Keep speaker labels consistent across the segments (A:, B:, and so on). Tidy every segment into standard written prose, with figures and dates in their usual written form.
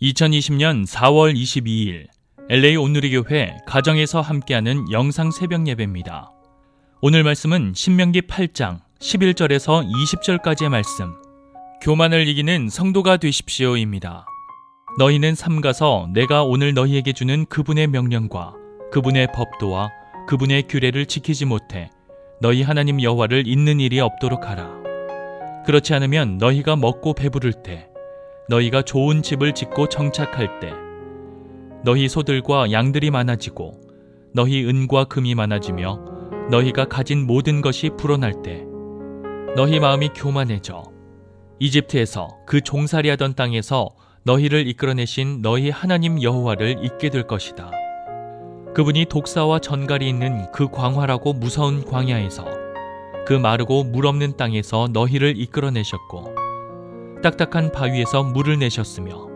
A: 2020년 4월 22일 LA 온누리교회 가정에서 함께하는 영상 새벽 예배입니다. 오늘 말씀은 신명기 8장 11절에서 20절까지의 말씀, 교만을 이기는 성도가 되십시오입니다. 너희는 삼가서 내가 오늘 너희에게 주는 그분의 명령과 그분의 법도와 그분의 규례를 지키지 못해 너희 하나님 여호와를 잊는 일이 없도록 하라. 그렇지 않으면 너희가 먹고 배부를 때, 너희가 좋은 집을 짓고 정착할 때, 너희 소들과 양들이 많아지고 너희 은과 금이 많아지며 너희가 가진 모든 것이 불어날 때, 너희 마음이 교만해져 이집트에서 그 종살이하던 땅에서 너희를 이끌어내신 너희 하나님 여호와를 잊게 될 것이다. 그분이 독사와 전갈이 있는 그 광활하고 무서운 광야에서, 그 마르고 물 없는 땅에서 너희를 이끌어내셨고 딱딱한 바위에서 물을 내셨으며,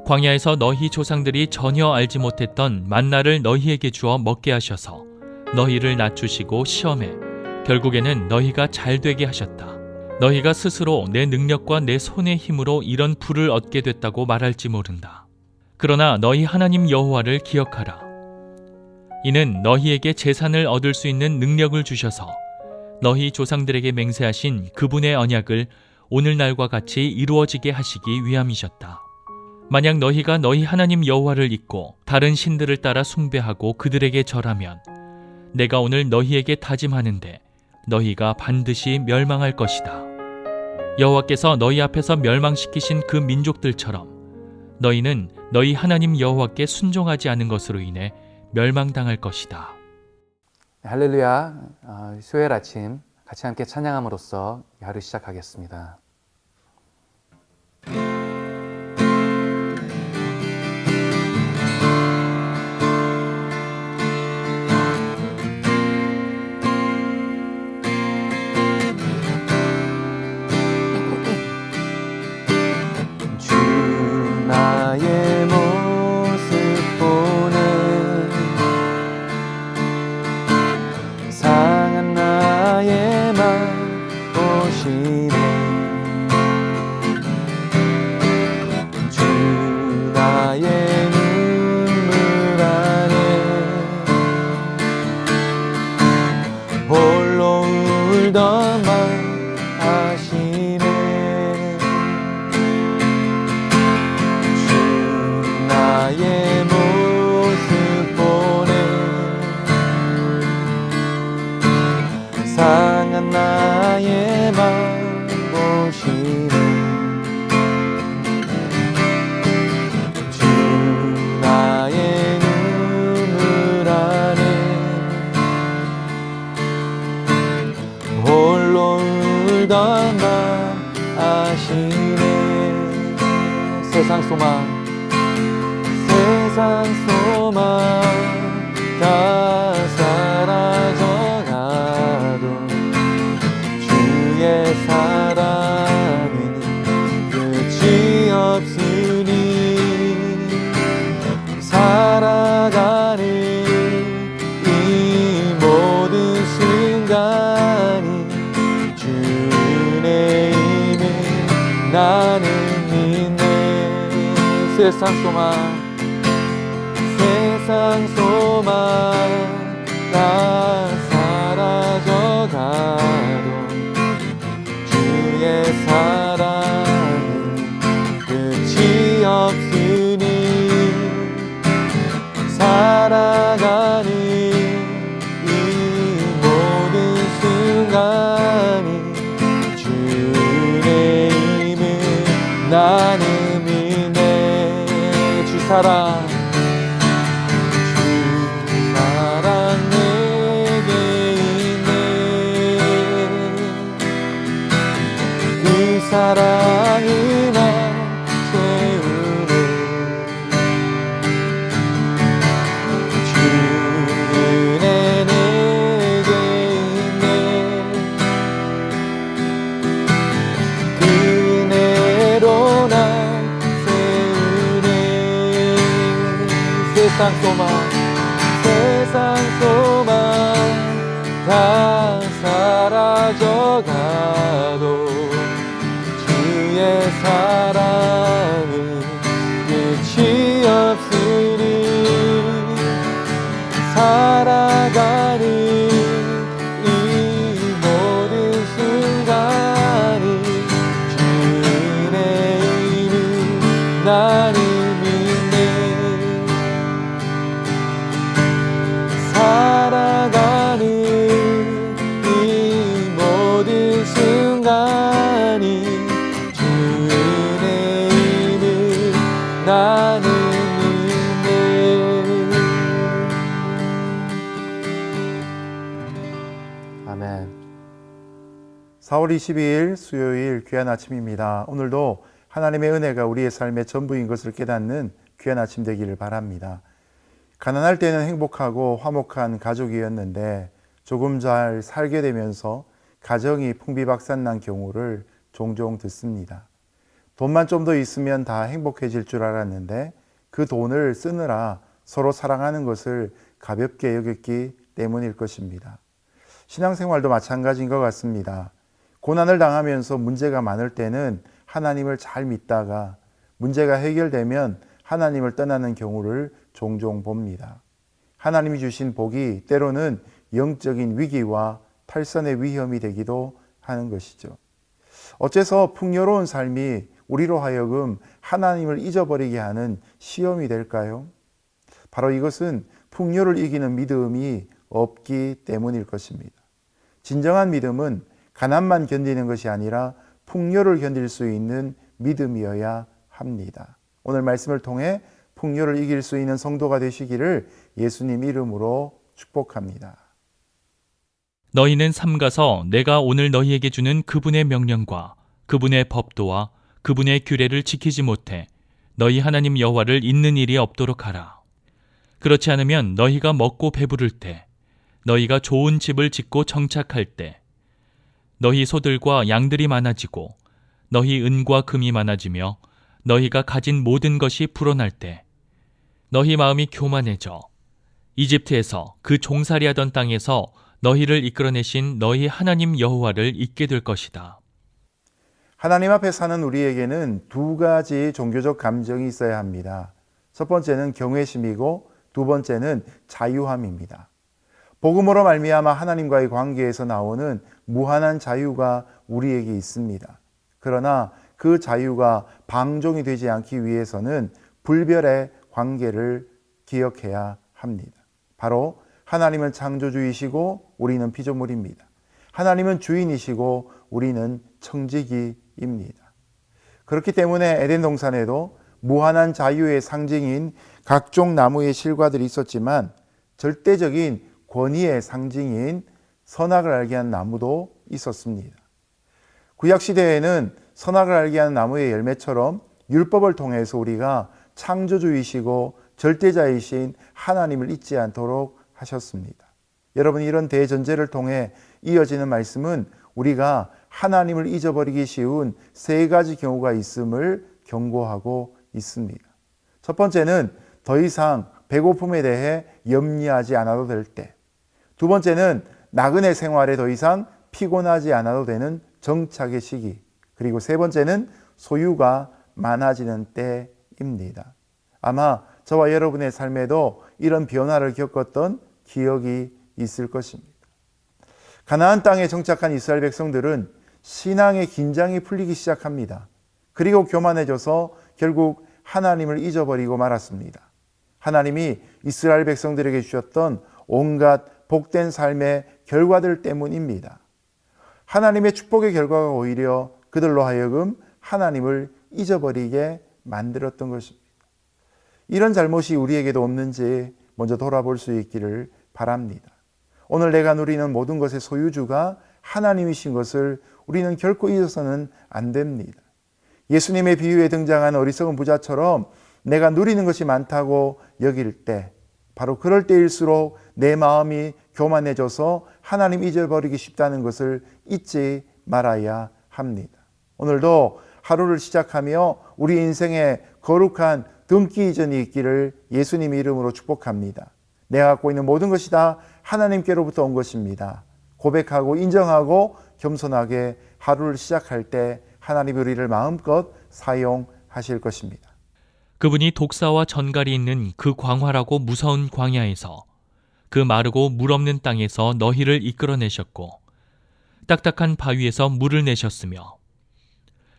A: 광야에서 너희 조상들이 전혀 알지 못했던 만나를 너희에게 주어 먹게 하셔서 너희를 낮추시고 시험해 결국에는 너희가 잘되게 하셨다. 너희가 스스로 내 능력과 내 손의 힘으로 이런 부를 얻게 됐다고 말할지 모른다. 그러나 너희 하나님 여호와를 기억하라. 이는 너희에게 재산을 얻을 수 있는 능력을 주셔서 너희 조상들에게 맹세하신 그분의 언약을 오늘날과 같이 이루어지게 하시기 위함이셨다. 만약 너희가 너희 하나님 여호와를 잊고 다른 신들을 따라 숭배하고 그들에게 절하면 내가 오늘 너희에게 다짐하는데 너희가 반드시 멸망할 것이다. 여호와께서 너희 앞에서 멸망시키신 그 민족들처럼 너희는 너희 하나님 여호와께 순종하지 않은 것으로 인해 멸망당할 것이다.
B: 할렐루야. 수요일 아침 같이 함께 찬양함으로써 하루 시작하겠습니다. 주 나의 모습 보는 상한 나의 맘 보시네. 주 나의 눈물 안에 홀로 울던 맘 아시네. 주 나의 모습 보네. 상한 나의 맘 보시네. 주 나의 눈물 안에 홀로 울던 맘 아시네. 세상 소망 다 사라져가도 주의 사랑은 끝이 없으니, 살아가는 이 모든 순간이 주의 힘을 나는 믿네. 세상 소망 다 사라져가도 주의 사랑은 끝이 없으니, 살아가는 이 모든 순간이 주의 힘을 나는 믿네. 주 사랑 사랑이 나 채우네. 주 은혜 내게 있네. 그 은혜로 날 세우네. 세상 소망 다 사라져가도 주의 사랑은 나는 믿네. 살아가는 이 모든 순간이 주 은혜임을 나는 믿네.
C: 아멘. 4월 22일 수요일 귀한 아침입니다. 오늘도 하나님의 은혜가 우리의 삶의 전부인 것을 깨닫는 귀한 아침 되기를 바랍니다. 가난할 때는 행복하고 화목한 가족이었는데 조금 잘 살게 되면서 가정이 풍비박산난 경우를 종종 듣습니다. 돈만 좀 더 있으면 다 행복해질 줄 알았는데 그 돈을 쓰느라 서로 사랑하는 것을 가볍게 여겼기 때문일 것입니다. 신앙생활도 마찬가지인 것 같습니다. 고난을 당하면서 문제가 많을 때는 하나님을 잘 믿다가 문제가 해결되면 하나님을 떠나는 경우를 종종 봅니다. 하나님이 주신 복이 때로는 영적인 위기와 탈선의 위험이 되기도 하는 것이죠. 어째서 풍요로운 삶이 우리로 하여금 하나님을 잊어버리게 하는 시험이 될까요? 바로 이것은 풍요를 이기는 믿음이 없기 때문일 것입니다. 진정한 믿음은 가난만 견디는 것이 아니라 풍요를 견딜 수 있는 믿음이어야 합니다. 오늘 말씀을 통해 풍요를 이길 수 있는 성도가 되시기를 예수님 이름으로 축복합니다.
A: 너희는 삼가서 내가 오늘 너희에게 주는 그분의 명령과 그분의 법도와 그분의 규례를 지키지 못해 너희 하나님 여호와를 잊는 일이 없도록 하라. 그렇지 않으면 너희가 먹고 배부를 때, 너희가 좋은 집을 짓고 정착할 때, 너희 소들과 양들이 많아지고 너희 은과 금이 많아지며 너희가 가진 모든 것이 불어날 때 너희 마음이 교만해져 이집트에서 그 종살이하던 땅에서 너희를 이끌어내신 너희 하나님 여호와를 잊게 될 것이다.
C: 하나님 앞에 사는 우리에게는 두 가지 종교적 감정이 있어야 합니다. 첫 번째는 경외심이고 두 번째는 자유함입니다. 복음으로 말미암아 하나님과의 관계에서 나오는 무한한 자유가 우리에게 있습니다. 그러나 그 자유가 방종이 되지 않기 위해서는 불별의 관계를 기억해야 합니다. 바로 하나님은 창조주이시고 우리는 피조물입니다. 하나님은 주인이시고 우리는 청지기입니다. 그렇기 때문에 에덴 동산에도 무한한 자유의 상징인 각종 나무의 실과들이 있었지만 절대적인 권위의 상징인 선악을 알게 한 나무도 있었습니다. 구약시대에는 선악을 알게 하는 나무의 열매처럼 율법을 통해서 우리가 창조주이시고 절대자이신 하나님을 잊지 않도록 하셨습니다. 여러분, 이런 대전제를 통해 이어지는 말씀은 우리가 하나님을 잊어버리기 쉬운 세 가지 경우가 있음을 경고하고 있습니다. 첫 번째는 더 이상 배고픔에 대해 염려하지 않아도 될 때, 두 번째는 나그네 생활에 더 이상 피곤하지 않아도 되는 정착의 시기, 그리고 세 번째는 소유가 많아지는 때입니다. 아마 저와 여러분의 삶에도 이런 변화를 겪었던 기억이 있을 것입니다. 가나안 땅에 정착한 이스라엘 백성들은 신앙의 긴장이 풀리기 시작합니다. 그리고 교만해져서 결국 하나님을 잊어버리고 말았습니다. 하나님이 이스라엘 백성들에게 주셨던 온갖 복된 삶의 결과들 때문입니다. 하나님의 축복의 결과가 오히려 그들로 하여금 하나님을 잊어버리게 만들었던 것입니다. 이런 잘못이 우리에게도 없는지 먼저 돌아볼 수 있기를 바랍니다. 오늘 내가 누리는 모든 것의 소유주가 하나님이신 것을 우리는 결코 잊어서는 안 됩니다. 예수님의 비유에 등장한 어리석은 부자처럼 내가 누리는 것이 많다고 여길 때, 바로 그럴 때일수록 내 마음이 교만해져서 하나님 잊어버리기 쉽다는 것을 잊지 말아야 합니다. 오늘도 하루를 시작하며 우리 인생에 거룩한 등기 이전이 있기를 예수님 이름으로 축복합니다. 내가 갖고 있는 모든 것이 다 하나님께로부터 온 것입니다. 고백하고 인정하고 겸손하게 하루를 시작할 때 하나님이 우리를 마음껏 사용하실 것입니다.
A: 그분이 독사와 전갈이 있는 그 광활하고 무서운 광야에서 그 마르고 물 없는 땅에서 너희를 이끌어내셨고 딱딱한 바위에서 물을 내셨으며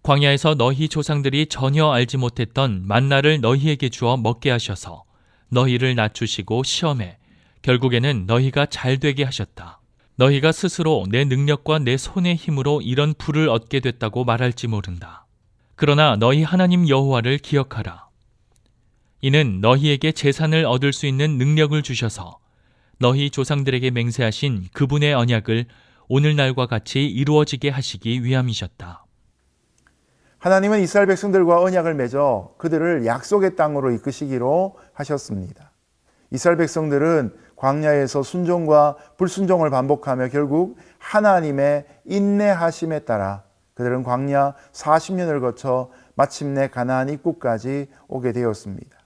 A: 광야에서 너희 조상들이 전혀 알지 못했던 만나를 너희에게 주어 먹게 하셔서 너희를 낮추시고 시험해 결국에는 너희가 잘되게 하셨다. 너희가 스스로 내 능력과 내 손의 힘으로 이런 부를 얻게 됐다고 말할지 모른다. 그러나 너희 하나님 여호와를 기억하라. 이는 너희에게 재산을 얻을 수 있는 능력을 주셔서 너희 조상들에게 맹세하신 그분의 언약을 오늘날과 같이 이루어지게 하시기 위함이셨다.
C: 하나님은 이스라엘 백성들과 언약을 맺어 그들을 약속의 땅으로 이끄시기로 하셨습니다. 이스라엘 백성들은 광야에서 순종과 불순종을 반복하며 결국 하나님의 인내하심에 따라 그들은 광야 40년을 거쳐 마침내 가나안 입구까지 오게 되었습니다.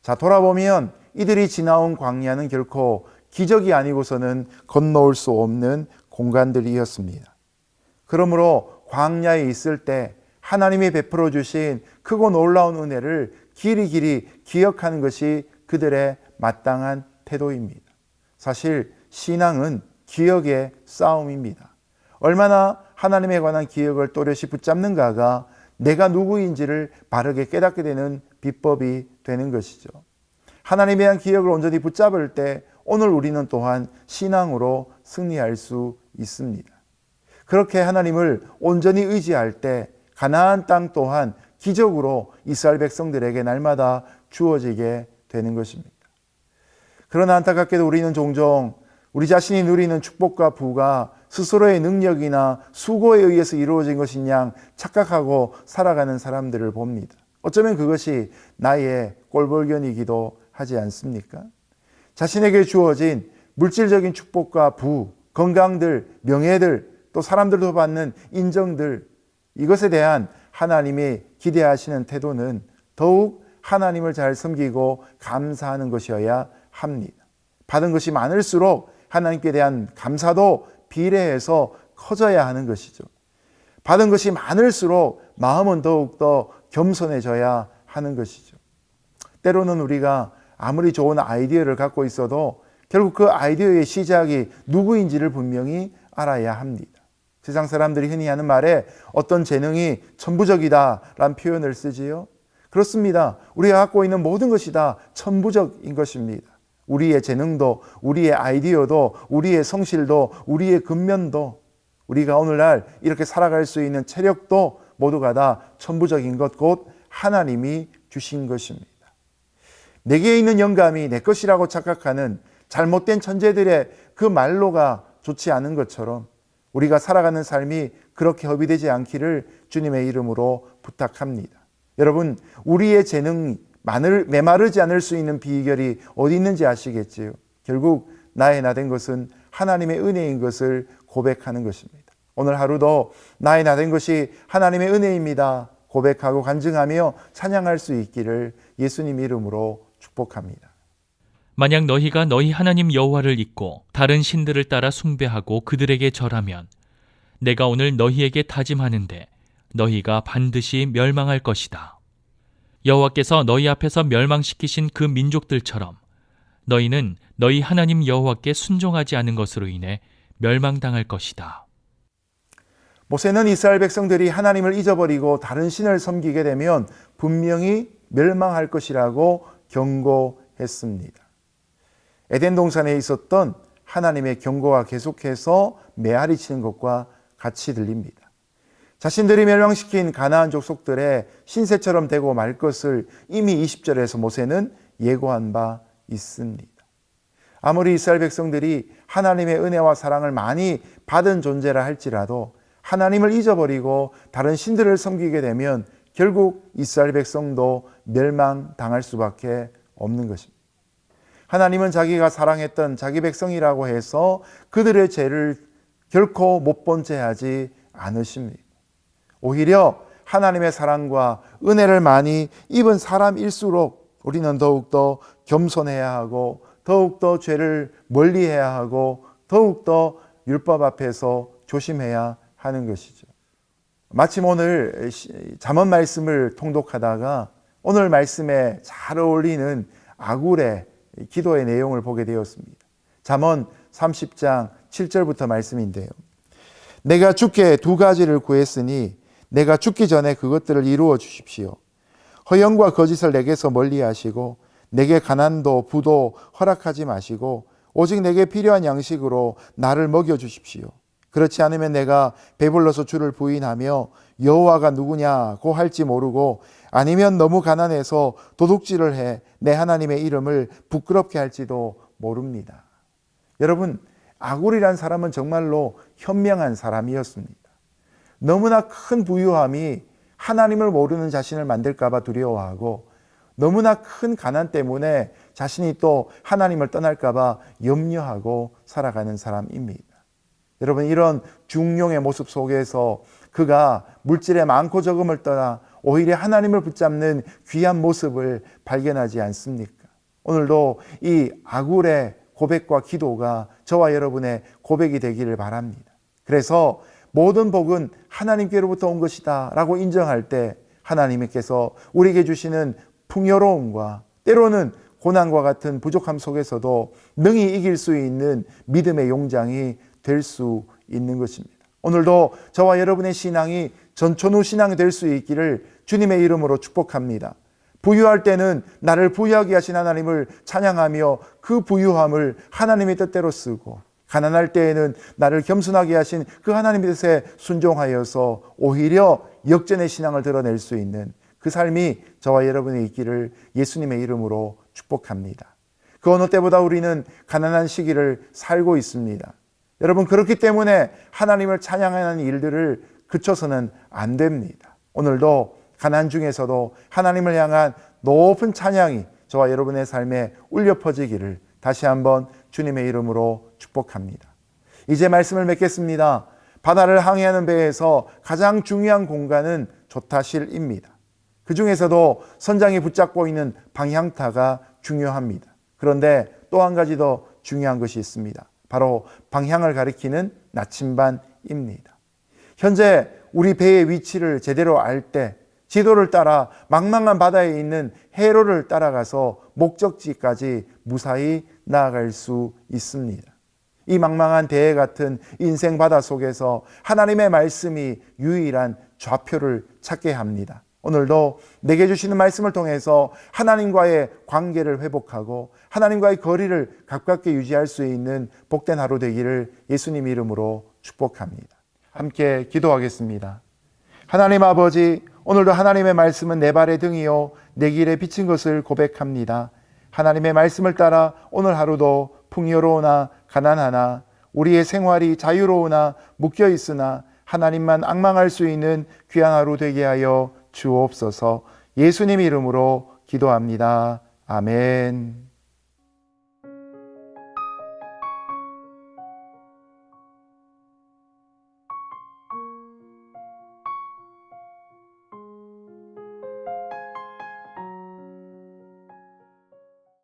C: 자, 돌아보면 이들이 지나온 광야는 결코 기적이 아니고서는 건너올 수 없는 공간들이었습니다. 그러므로 광야에 있을 때 하나님이 베풀어 주신 크고 놀라운 은혜를 길이 기억하는 것이 그들의 마땅한 태도입니다. 사실 신앙은 기억의 싸움입니다. 얼마나 하나님에 관한 기억을 또렷이 붙잡는가가 내가 누구인지를 바르게 깨닫게 되는 비법이 되는 것이죠. 하나님에 대한 기억을 온전히 붙잡을 때 오늘 우리는 또한 신앙으로 승리할 수 있습니다. 그렇게 하나님을 온전히 의지할 때 가나안 땅 또한 기적으로 이스라엘 백성들에게 날마다 주어지게 되는 것입니다. 그러나 안타깝게도 우리는 종종 우리 자신이 누리는 축복과 부가 스스로의 능력이나 수고에 의해서 이루어진 것인 양 착각하고 살아가는 사람들을 봅니다. 어쩌면 그것이 나의 꼴불견이기도 하지 않습니까? 자신에게 주어진 물질적인 축복과 부, 건강들, 명예들, 또 사람들도 받는 인정들, 이것에 대한 하나님이 기대하시는 태도는 더욱 하나님을 잘 섬기고 감사하는 것이어야 합니다. 받은 것이 많을수록 하나님께 대한 감사도 비례해서 커져야 하는 것이죠. 받은 것이 많을수록 마음은 더욱더 겸손해져야 하는 것이죠. 때로는 우리가 아무리 좋은 아이디어를 갖고 있어도 결국 그 아이디어의 시작이 누구인지를 분명히 알아야 합니다. 세상 사람들이 흔히 하는 말에 어떤 재능이 천부적이다라는 표현을 쓰지요. 그렇습니다. 우리가 갖고 있는 모든 것이 다 천부적인 것입니다. 우리의 재능도, 우리의 아이디어도, 우리의 성실도, 우리의 근면도, 우리가 오늘날 이렇게 살아갈 수 있는 체력도 모두가 다 천부적인 것, 곧 하나님이 주신 것입니다. 내게 있는 영감이 내 것이라고 착각하는 잘못된 천재들의 그 말로가 좋지 않은 것처럼 우리가 살아가는 삶이 그렇게 허비되지 않기를 주님의 이름으로 부탁합니다. 여러분, 우리의 재능이 메마르지 않을 수 있는 비결이 어디 있는지 아시겠지요? 결국 나의 나된 것은 하나님의 은혜인 것을 고백하는 것입니다. 오늘 하루도 나의 나된 것이 하나님의 은혜입니다. 고백하고 간증하며 찬양할 수 있기를 예수님 이름으로 축복합니다.
A: 만약 너희가 너희 하나님 여호와를 잊고 다른 신들을 따라 숭배하고 그들에게 절하면 내가 오늘 너희에게 다짐하는데 너희가 반드시 멸망할 것이다. 여호와께서 너희 앞에서 멸망시키신 그 민족들처럼 너희는 너희 하나님 여호와께 순종하지 않은 것으로 인해 멸망당할 것이다.
C: 모세는 이스라엘 백성들이 하나님을 잊어버리고 다른 신을 섬기게 되면 분명히 멸망할 것이라고 경고했습니다. 에덴 동산에 있었던 하나님의 경고가 계속해서 메아리 치는 것과 같이 들립니다. 자신들이 멸망시킨 가나안 족속들의 신세처럼 되고 말 것을 이미 20절에서 모세는 예고한 바 있습니다. 아무리 이스라엘 백성들이 하나님의 은혜와 사랑을 많이 받은 존재라 할지라도 하나님을 잊어버리고 다른 신들을 섬기게 되면 결국 이스라엘 백성도 멸망당할 수밖에 없는 것입니다. 하나님은 자기가 사랑했던 자기 백성이라고 해서 그들의 죄를 결코 못 본 채 하지 않으십니다. 오히려 하나님의 사랑과 은혜를 많이 입은 사람일수록 우리는 더욱더 겸손해야 하고 더욱더 죄를 멀리해야 하고 더욱더 율법 앞에서 조심해야 하는 것이죠. 마침 오늘 잠언 말씀을 통독하다가 오늘 말씀에 잘 어울리는 아굴의 기도의 내용을 보게 되었습니다. 잠언 30장 7절부터 말씀인데요. 내가 주께 두 가지를 구했으니 내가 죽기 전에 그것들을 이루어 주십시오. 허영과 거짓을 내게서 멀리 하시고 내게 가난도 부도 허락하지 마시고 오직 내게 필요한 양식으로 나를 먹여 주십시오. 그렇지 않으면 내가 배불러서 주를 부인하며 여호와가 누구냐고 할지 모르고 아니면 너무 가난해서 도둑질을 해 내 하나님의 이름을 부끄럽게 할지도 모릅니다. 여러분, 아굴이란 사람은 정말로 현명한 사람이었습니다. 너무나 큰 부유함이 하나님을 모르는 자신을 만들까 봐 두려워하고 너무나 큰 가난 때문에 자신이 또 하나님을 떠날까 봐 염려하고 살아가는 사람입니다. 여러분, 이런 중용의 모습 속에서 그가 물질의 많고 적음을 떠나 오히려 하나님을 붙잡는 귀한 모습을 발견하지 않습니까? 오늘도 이 아굴의 고백과 기도가 저와 여러분의 고백이 되기를 바랍니다. 그래서 모든 복은 하나님께로부터 온 것이다 라고 인정할 때 하나님께서 우리에게 주시는 풍요로움과 때로는 고난과 같은 부족함 속에서도 능히 이길 수 있는 믿음의 용장이 될 수 있는 것입니다. 오늘도 저와 여러분의 신앙이 전천후 신앙이 될 수 있기를 주님의 이름으로 축복합니다. 부유할 때는 나를 부유하게 하신 하나님을 찬양하며 그 부유함을 하나님의 뜻대로 쓰고 가난할 때에는 나를 겸손하게 하신 그 하나님의 뜻에 순종하여서 오히려 역전의 신앙을 드러낼 수 있는 그 삶이 저와 여러분의 있기를 예수님의 이름으로 축복합니다. 그 어느 때보다 우리는 가난한 시기를 살고 있습니다. 여러분, 그렇기 때문에 하나님을 찬양하는 일들을 그쳐서는 안 됩니다. 오늘도 가난 중에서도 하나님을 향한 높은 찬양이 저와 여러분의 삶에 울려 퍼지기를 다시 한번 주님의 이름으로 축복합니다. 이제 말씀을 맺겠습니다. 바다를 항해하는 배에서 가장 중요한 공간은 조타실입니다. 그 중에서도 선장이 붙잡고 있는 방향타가 중요합니다. 그런데 또 한 가지 더 중요한 것이 있습니다. 바로 방향을 가리키는 나침반입니다. 현재 우리 배의 위치를 제대로 알 때 지도를 따라 망망한 바다에 있는 해로를 따라가서 목적지까지 무사히 나아갈 수 있습니다. 이 망망한 대해 같은 인생 바다 속에서 하나님의 말씀이 유일한 좌표를 찾게 합니다. 오늘도 내게 주시는 말씀을 통해서 하나님과의 관계를 회복하고 하나님과의 거리를 가깝게 유지할 수 있는 복된 하루 되기를 예수님 이름으로 축복합니다. 함께 기도하겠습니다. 하나님 아버지, 오늘도 하나님의 말씀은 내 발의 등이요 내 길에 비친 것을 고백합니다. 하나님의 말씀을 따라 오늘 하루도 풍요로우나 가난하나 우리의 생활이 자유로우나 묶여 있으나 하나님만 앙망할 수 있는 귀한 하루 되게 하여 주옵소서. 예수님 이름으로 기도합니다. 아멘.